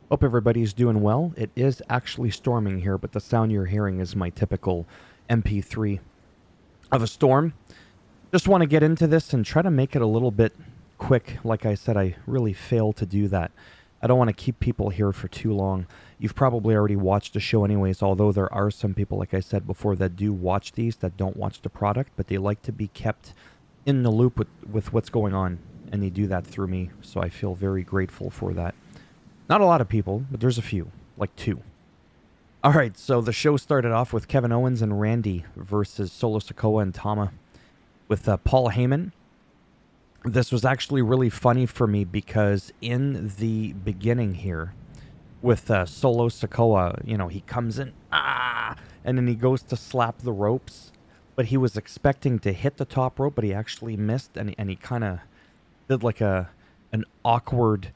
Hope everybody's doing well. It is actually storming here, but the sound you're hearing is my typical MP3 of a storm. Just want to get into this and try to make it a little bit quick. Like I said, I really fail to do that. I don't want to keep people here for too long. You've probably already watched the show anyways, although there are some people, like I said before, that do watch these, that don't watch the product, but they like to be kept in the loop with what's going on, and they do that through me, so I feel very grateful for that. Not a lot of people, but there's a few, like two. All right, so the show started off with Kevin Owens and Randy versus Solo Sikoa and Tama with Paul Heyman. This was actually really funny for me because in the beginning here with Solo Sikoa, he comes in, and then he goes to slap the ropes, but he was expecting to hit the top rope, but he actually missed, and he kind of did like an awkward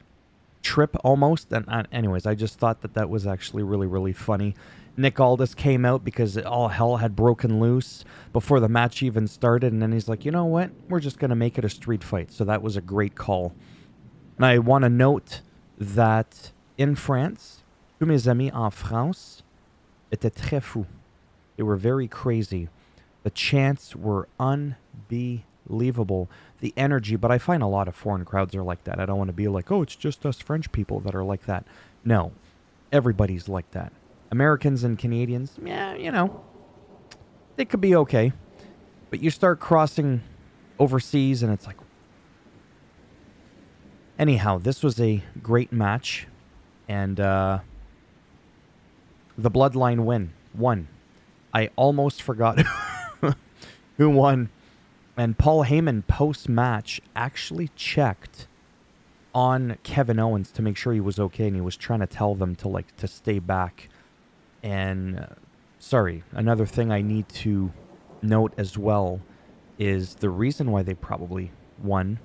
trip almost. And anyways, I just thought that was actually really, really funny. Nick Aldis came out because all hell had broken loose before the match even started, and then he's like, you know what, we're just going to make it a street fight. So that was a great call. And I want to note that in France, tous mes amis en France étaient très fous. They were very crazy. The chants were unbelievable. The energy, but I find a lot of foreign crowds are like that. I don't want to be like, oh, it's just us French people that are like that. No, everybody's like that. Americans and Canadians, yeah, they could be okay. But you start crossing overseas and it's like... Anyhow, this was a great match. And the Bloodline won. I almost forgot who won. And Paul Heyman post-match actually checked on Kevin Owens to make sure he was okay, and he was trying to tell them to stay back. And sorry, another thing I need to note as well is the reason why they probably won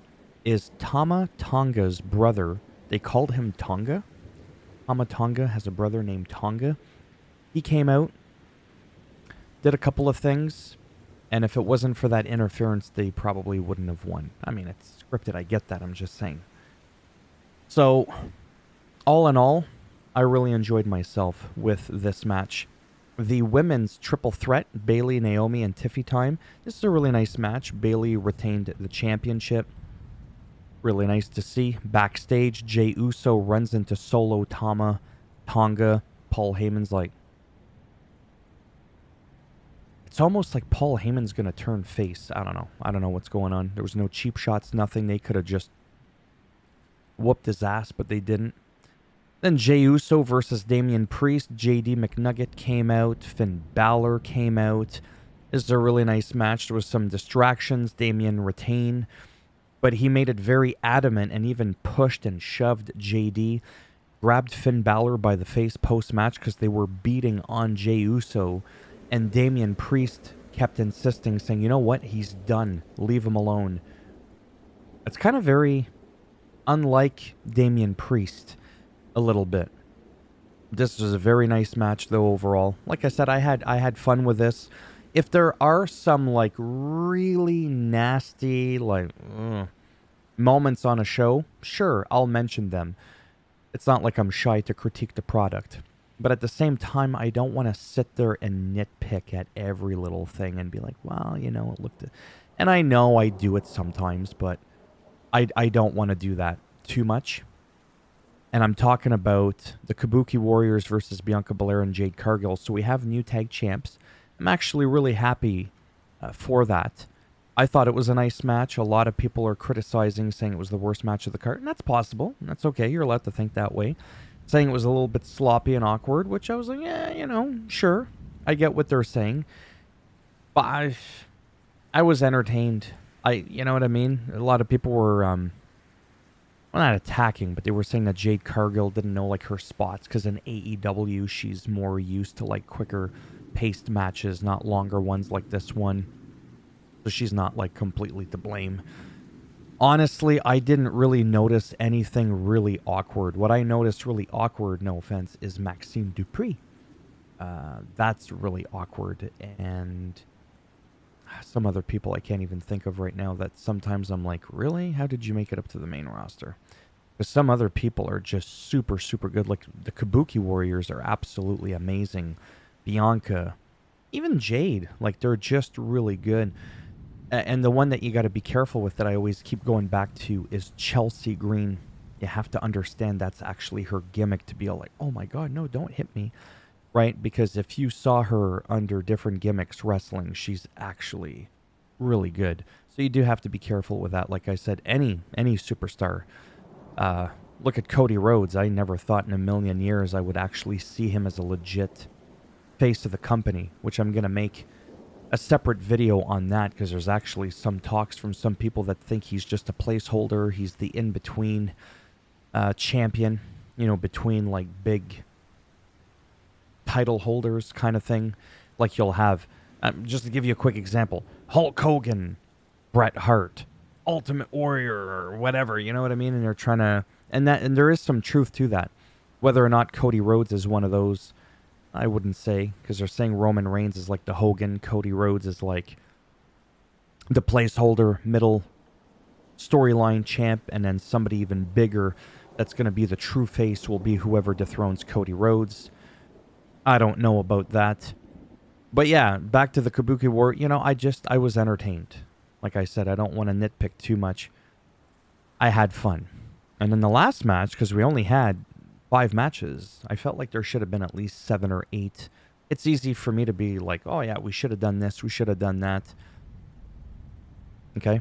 is Tama Tonga's brother. They called him Tonga. Tama Tonga has a brother named Tonga. He came out, did a couple of things, and if it wasn't for that interference, they probably wouldn't have won. I mean, it's scripted, I get that, I'm just saying. So, all in all, I really enjoyed myself with this match. The women's triple threat, Bayley, Naomi, and Tiffy time. This is a really nice match. Bayley retained the championship. Really nice to see. Backstage, Jey Uso runs into Solo, Tama, Tonga. Paul Heyman's like... It's almost like Paul Heyman's going to turn face. I don't know. I don't know what's going on. There was no cheap shots, nothing. They could have just whooped his ass, but they didn't. Then Jey Uso versus Damian Priest. JD McNugget came out. Finn Balor came out. This is a really nice match. There was some distractions. Damian retained, but he made it very adamant and even pushed and shoved JD. Grabbed Finn Balor by the face post-match because they were beating on Jey Uso. And Damian Priest kept insisting, saying, you know what? He's done. Leave him alone. It's kind of very unlike Damian Priest a little bit. This was a very nice match, though, overall. Like I said, I had fun with this. If there are some, like, really nasty, like, moments on a show, sure, I'll mention them. It's not like I'm shy to critique the product. But at the same time, I don't want to sit there and nitpick at every little thing and be like, well, it looked... And I know I do it sometimes, but I don't want to do that too much. And I'm talking about the Kabuki Warriors versus Bianca Belair and Jade Cargill. So we have new tag champs. I'm actually really happy for that. I thought it was a nice match. A lot of people are criticizing, saying it was the worst match of the card. And that's possible. That's okay. You're allowed to think that way. Saying it was a little bit sloppy and awkward, which I was like, yeah, sure. I get what they're saying. But I was entertained. You know what I mean? A lot of people were, well, not attacking, but they were saying that Jade Cargill didn't know, like, her spots, because in AEW, she's more used to, like, quicker paced matches, not longer ones like this one. So she's not, like, completely to blame. Honestly, I didn't really notice anything really awkward. What I noticed really awkward, no offense, is Maxime Dupree. That's really awkward. And some other people I can't even think of right now that sometimes I'm like, really? How did you make it up to the main roster? Because some other people are just super, super good. Like the Kabuki Warriors are absolutely amazing. Bianca, even Jade, like they're just really good. And the one that you got to be careful with that I always keep going back to is Chelsea Green. You have to understand that's actually her gimmick to be all like, oh my God, no, don't hit me. Right? Because if you saw her under different gimmicks wrestling, she's actually really good. So you do have to be careful with that. Like I said, any superstar. Look at Cody Rhodes. I never thought in a million years I would actually see him as a legit face of the company, which I'm going to make a separate video on that because there's actually some talks from some people that think he's just a placeholder. He's the in-between champion, you know, between like big title holders kind of thing. Like you'll have, just to give you a quick example, Hulk Hogan, Bret Hart, Ultimate Warrior, or whatever, you know what I mean? And they're trying to, and there is some truth to that. Whether or not Cody Rhodes is one of those, I wouldn't say, because they're saying Roman Reigns is like the Hogan, Cody Rhodes is like the placeholder, middle storyline champ, and then somebody even bigger that's going to be the true face will be whoever dethrones Cody Rhodes. I don't know about that. But yeah, back to the Kabuki War, you know, I was entertained. Like I said, I don't want to nitpick too much. I had fun. And in the last match, because we only had 5 matches, I felt like there should have been at least 7 or 8. It's easy for me to be like, oh yeah, we should have done this, we should have done that. Okay.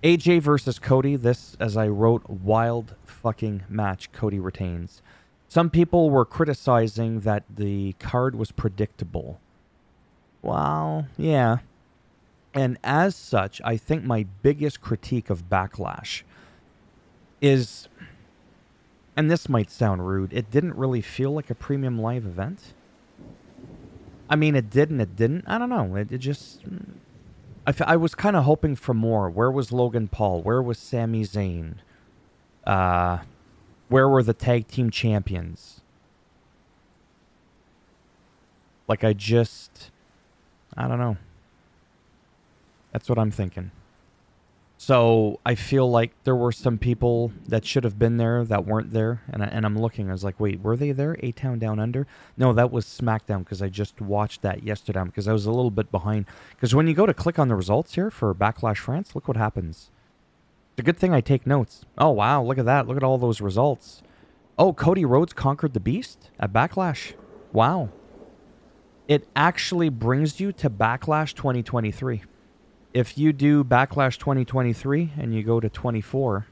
AJ versus Cody, this, as I wrote, wild fucking match. Cody retains. Some people were criticizing that the card was predictable. Well, yeah. And as such, I think my biggest critique of Backlash is, and this might sound rude, it didn't really feel like a premium live event. I mean, it did and it didn't. I don't know. It just... I was kind of hoping for more. Where was Logan Paul? Where was Sami Zayn? Where were the tag team champions? Like, I don't know. That's what I'm thinking. So I feel like there were some people that should have been there that weren't there. And I'm looking. I was like, wait, were they there? A-Town Down Under? No, that was SmackDown because I just watched that yesterday because I was a little bit behind. Because when you go to click on the results here for Backlash France, look what happens. It's a good thing I take notes. Oh, wow. Look at that. Look at all those results. Oh, Cody Rhodes conquered the Beast at Backlash. Wow. It actually brings you to Backlash 2023. If you do Backlash 2023 and you go to 24,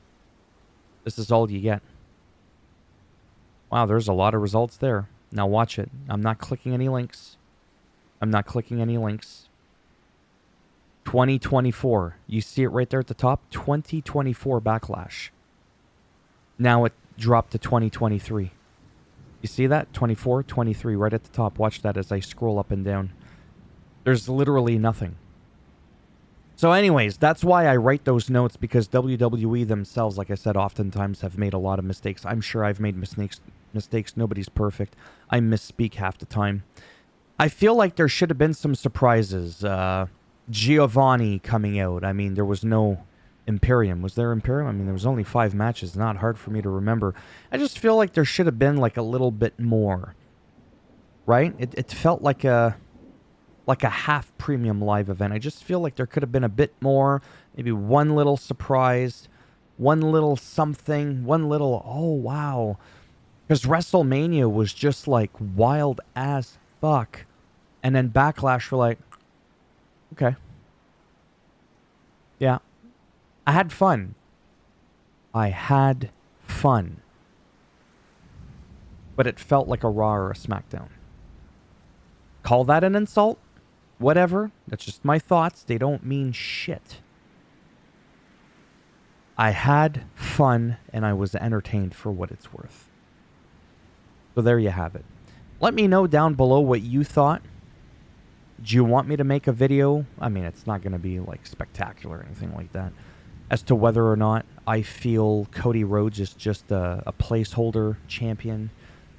this is all you get. Wow, there's a lot of results there. Now watch it. I'm not clicking any links. 2024. You see it right there at the top? 2024 Backlash. Now it dropped to 2023. You see that? 24, 23, right at the top. Watch that as I scroll up and down. There's literally nothing. So anyways, that's why I write those notes, because WWE themselves, like I said, oftentimes have made a lot of mistakes. I'm sure I've made mistakes. Nobody's perfect. I misspeak half the time. I feel like there should have been some surprises. Giovanni coming out. I mean, there was no Imperium. Was there Imperium? I mean, there was only 5 matches. Not hard for me to remember. I just feel like there should have been like a little bit more. Right? It felt like a half premium live event. I just feel like there could have been a bit more. Maybe one little surprise. One little something. One little, oh, wow. Because WrestleMania was just like wild as fuck. And then Backlash were like, okay. Yeah. I had fun. But it felt like a Raw or a SmackDown. Call that an insult? Whatever. That's just my thoughts. They don't mean shit. I had fun and I was entertained for what it's worth. So there you have it. Let me know down below what you thought. Do you want me to make a video? I mean, it's not going to be like spectacular or anything like that. As to whether or not I feel Cody Rhodes is just a placeholder champion.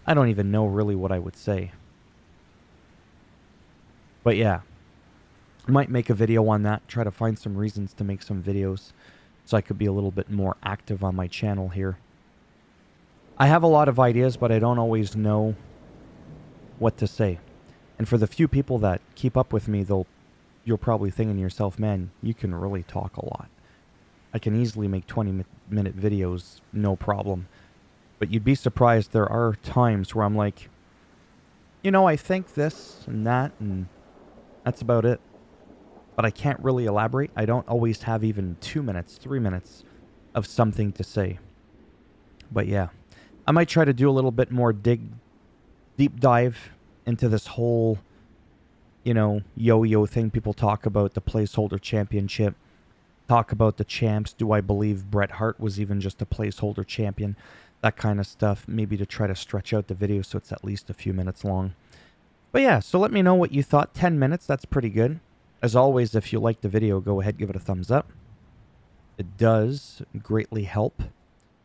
I don't even know really what I would say. But yeah. I might make a video on that. Try to find some reasons to make some videos. So I could be a little bit more active on my channel here. I have a lot of ideas, but I don't always know what to say. And for the few people that keep up with me, you're probably thinking to yourself, man, you can really talk a lot. I can easily make 20-minute videos, no problem. But you'd be surprised, there are times where I'm like, I think this and that, and that's about it. But I can't really elaborate. I don't always have even 2 minutes, 3 minutes of something to say. But yeah, I might try to do a little bit more deep dive into this whole, yo-yo thing people talk about, the placeholder championship. Talk about the champs. Do I believe Bret Hart was even just a placeholder champion? That kind of stuff. Maybe to try to stretch out the video so it's at least a few minutes long. But yeah, so let me know what you thought. 10 minutes, that's pretty good. As always, if you like the video, go ahead, give it a thumbs up. It does greatly help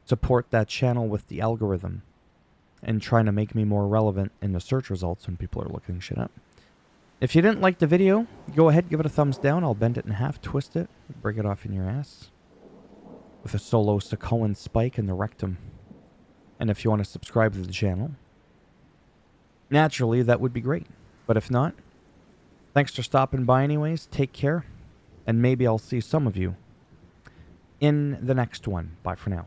support that channel with the algorithm and trying to make me more relevant in the search results when people are looking shit up. If you didn't like the video, go ahead, give it a thumbs down. I'll bend it in half, twist it, break it off in your ass with a solo Sakoan spike in the rectum. And if you want to subscribe to the channel, naturally, that would be great. But if not, thanks for stopping by anyways. Take care. And maybe I'll see some of you in the next one. Bye for now.